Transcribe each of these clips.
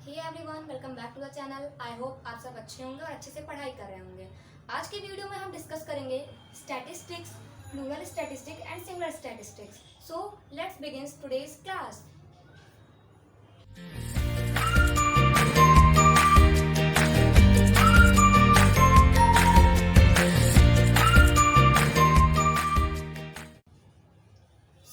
Hey everyone, welcome back to the channel. I hope आप सब अच्छे होंगे और अच्छे से पढ़ाई कर रहे होंगे। आज की वीडियो में हम डिस्कस करेंगे statistics, plural statistic and singular statistics. So let's begin today's class.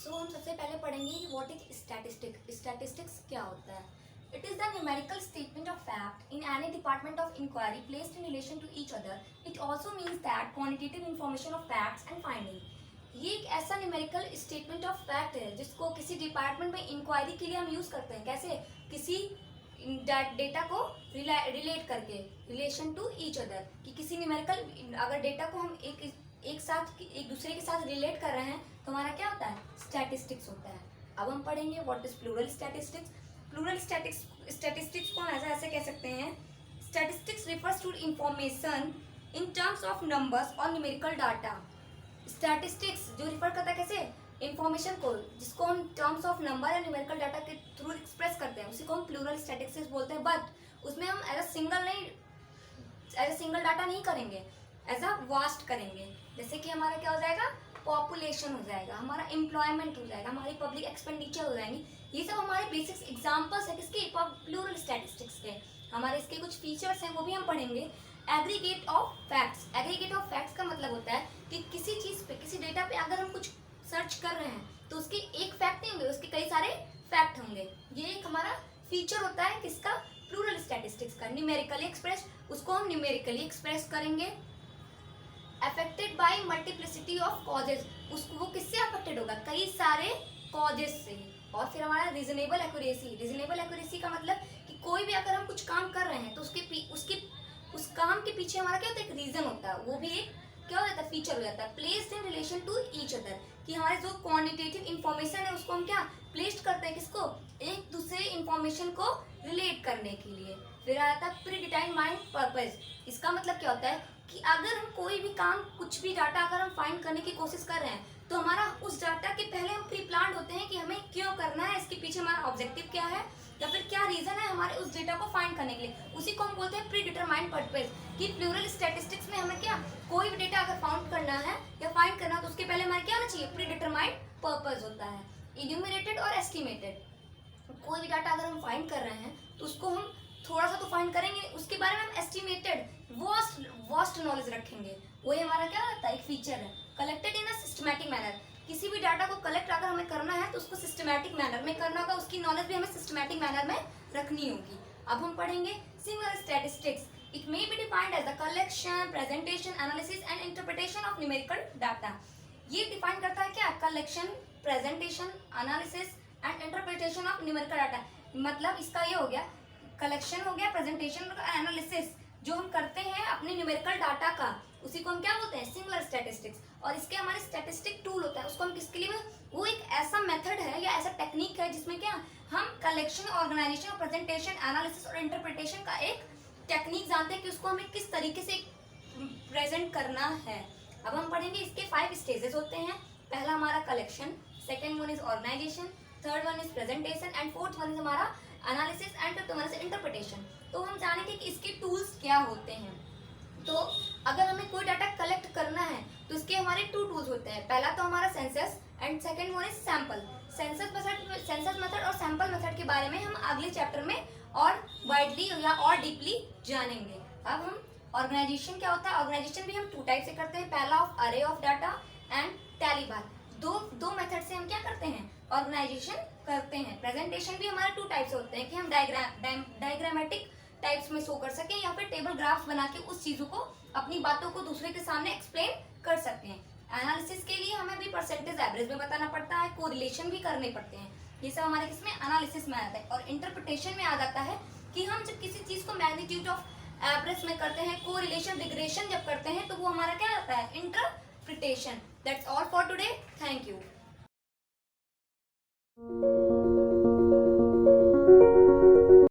हम सबसे पहले पढ़ेंगे कि व्हाट इज स्टैटिस्टिक। स्टैटिस्टिक्स क्या होता है? It is the numerical statement of fact in any department of inquiry placed in relation to each other. It also means that quantitative information of facts and finding. ये एक ऐसा numerical statement of fact है जिसको किसी department में inquiry के लिए हम यूज करते हैं। कैसे? किसी डेटा को रिलेट करके, रिलेशन टू ईच अदर, कि किसी न्यूमेरिकल अगर डेटा को हम एक दूसरे के साथ रिलेट कर रहे हैं तो हमारा क्या होता है? स्टैटिस्टिक्स होता है। अब हम पढ़ेंगे what is plural statistics. Plural statistics को ऐसे कह सकते हैं, statistics refers to information in terms of numbers और न्यूमेरिकल डाटा। स्टैटिस्टिक्स जो रिफर करता है कैसे? इंफॉर्मेशन को, जिसको हम टर्म्स ऑफ नंबर या न्यूमेरिकल डाटा के थ्रू एक्सप्रेस करते हैं, उसी को हम प्लूरल स्टैटिस्टिक्स बोलते हैं। बट उसमें हम एज अ सिंगल डाटा नहीं करेंगे, एज अ वास्ट करेंगे। जैसे कि हमारा क्या हो जाएगा? पॉपुलेशन हो जाएगा, हमारा एम्प्लॉयमेंट हो जाएगा, हमारी पब्लिक एक्सपेंडिचर हो जाएंगी। ये सब हमारे बेसिक्स एग्जांपल्स है किसके? प्लूरल स्टैटिस्टिक्स के। हमारे इसके कुछ फीचर्स हैं, वो भी हम पढ़ेंगे। Aggregate of facts. Aggregate of facts का मतलब होता है कि किसी चीज पे, किसी डेटा पे अगर हम कुछ सर्च कर रहे हैं तो उसके एक फैक्ट नहीं होंगे, उसके कई सारे फैक्ट होंगे। ये एक हमारा फीचर होता है किसका? प्लूरल स्टैटिस्टिक्स का। न्यूमेरिकली एक्सप्रेस, उसको हम न्यूमेरिकली एक्सप्रेस करेंगे। Affected by multiplicity of causes, उसको वो किससे अफेक्टेड होगा? कई सारे कॉजेज से। और फिर हमारा रीजनेबल एक्यूरेसी। रीजनेबल एक्यूरेसी का मतलब कि कोई भी अगर हम कुछ काम कर रहे हैं तो उस काम के पीछे हमारा क्या होता है? एक रीजन होता है, वो भी एक क्या हो जाता है? फीचर हो जाता है। Placed in relation to each other, कि हमारे जो क्वांटिटेटिव इंफॉर्मेशन है उसको हम क्या प्लेस्ड करते हैं? किसको? एक दूसरे इंफॉर्मेशन को रिलेट करने के लिए। फिर आता है प्रीडिटरमाइंड पर्पस। इसका मतलब क्या होता है कि अगर हम कोई भी काम, कुछ भी डाटा अगर हम फाइंड करने की कोशिश कर रहे हैं तो हमारा उस डाटा के पहले हम प्री प्लान्ड होते हैं कि हमें क्यों करना है, इसके पीछे हमारा ऑब्जेक्टिव क्या है या फिर क्या रीजन है हमारे उस डेटा को फाइंड करने के लिए। उसी को हम बोलते हैं प्री डिटरमाइंड पर्पस। कि प्लूरल स्टैटिस्टिक्स में हमें क्या, कोई भी डेटा अगर फाउंड करना है या फाइंड करना है तो उसके पहले हमारे क्या होना चाहिए? प्री डिटरमाइंड पर्पस होता है। इन्यूमरेटेड और एस्टिमेटेड, कोई भी डाटा अगर हम फाइंड कर रहे हैं तो उसको हम थोड़ा सा तो फाइंड करेंगे, उसके बारे में हम एस्टिमेटेड वास्ट नॉलेज रखेंगे। वही हमारा क्या होता है? एक फीचर है। Collected in a systematic manner, किसी भी डाटा को कलेक्ट अगर हमें करना है तो उसको सिस्टमैटिक मैनर में करना होगा, उसकी नॉलेज भी हमें सिस्टमैटिक मैनर में रखनी होगी। अब हम पढ़ेंगे singular statistics. It may be defined as the collection, presentation, analysis and interpretation of numerical data. ये डिफाइन करता है क्या? Collection, presentation, analysis and interpretation of numerical data. मतलब इसका ये हो गया, कलेक्शन हो गया, प्रेजेंटेशन और एनालिसिस जो हम करते हैं अपने न्यूमेरिकल डाटा का, उसी को हम क्या बोलते हैं? Singular statistics. और इसके हमारे स्टैटिस्टिक टूल होता है, उसको हम किसके लिए? वो एक ऐसा मेथड है या ऐसा टेक्निक है जिसमें क्या हम कलेक्शन, ऑर्गेनाइजेशन, प्रेजेंटेशन, एनालिसिस और इंटरप्रिटेशन का एक टेक्निक जानते हैं कि उसको हमें किस तरीके से प्रेजेंट करना है। अब हम पढ़ेंगे इसके 5 स्टेजेस होते हैं। पहला हमारा collection, second one is organization, third one is presentation and fourth one is हमारा analysis and fifth one is interpretation. तो हम जानेंगे कि इसके टूल्स क्या होते हैं। तो अगर हमें कोई डाटा कलेक्ट करना है तो इसके हमारे 2 टूल्स होते हैं। पहला तो हमारा census and second one is sample. Census method और सैंपल मेथड के बारे में हम अगले चैप्टर में और वाइडली या और डीपली जानेंगे। अब हम ऑर्गेनाइजेशन क्या होता है? ऑर्गेनाइजेशन भी हम 2 टाइप से करते हैं। पहला ऑफ अरे ऑफ डाटा एंड टैली बार। दो मेथड से हम क्या करते हैं? ऑर्गेनाइजेशन करते हैं। प्रेजेंटेशन भी हमारे 2 टाइप से होते हैं कि हम डायग्रामेटिक टाइप्स में शो कर सकें या फिर टेबल ग्राफ्स बना के उस चीजों को, अपनी बातों को दूसरे के सामने एक्सप्लेन कर सकते हैं। एनालिसिस के लिए हमें भी परसेंटेज एवरेज में बताना पड़ता है, कोरिलेशन भी करने पड़ते हैं। ये सब हमारे किसमें? एनालिसिस में आता है। और इंटरप्रिटेशन में आ जाता है कि हम जब किसी चीज को मैग्नीट्यूड ऑफ एवरेज में करते हैं, कोरिलेशन, रिग्रेशन जब करते हैं तो वो हमारा क्या आता है? Interpretation. That's all for today. Thank you.